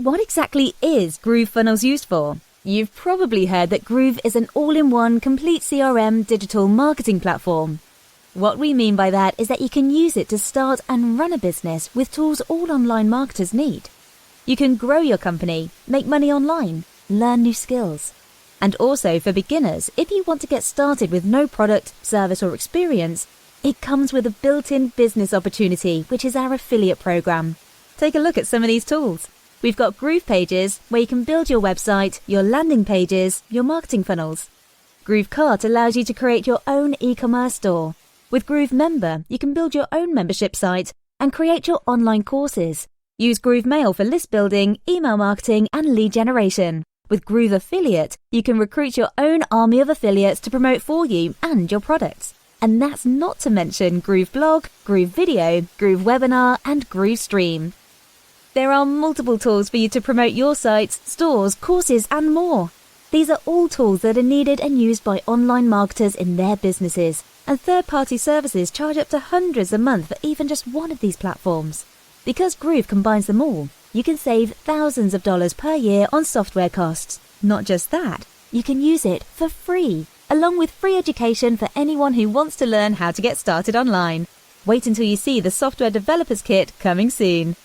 What exactly is Groove Funnels used for? You've probably heard that Groove is an all-in-one complete CRM digital marketing platform. What we mean by that is that you can use it to start and run a business with tools all online marketers need. You can grow your company, make money online, learn new skills. And also for beginners, if you want to get started with no product, service or experience, it comes with a built-in business opportunity, which is our affiliate program. Take a look at some of these tools. We've got Groove Pages, where you can build your website, your landing pages, your marketing funnels. Groove Cart allows you to create your own e-commerce store. With Groove Member, you can build your own membership site and create your online courses. Use Groove Mail for list building, email marketing, and lead generation. With Groove Affiliate, you can recruit your own army of affiliates to promote for you and your products. And that's not to mention Groove Blog, Groove Video, Groove Webinar, and Groove Stream. There are multiple tools for you to promote your sites, stores, courses, and more. These are all tools that are needed and used by online marketers in their businesses, and third-party services charge up to hundreds a month for even just one of these platforms. Because Groove combines them all, you can save thousands of dollars per year on software costs. Not just that, you can use it for free, along with free education for anyone who wants to learn how to get started online. Wait until you see the Software Developers Kit coming soon.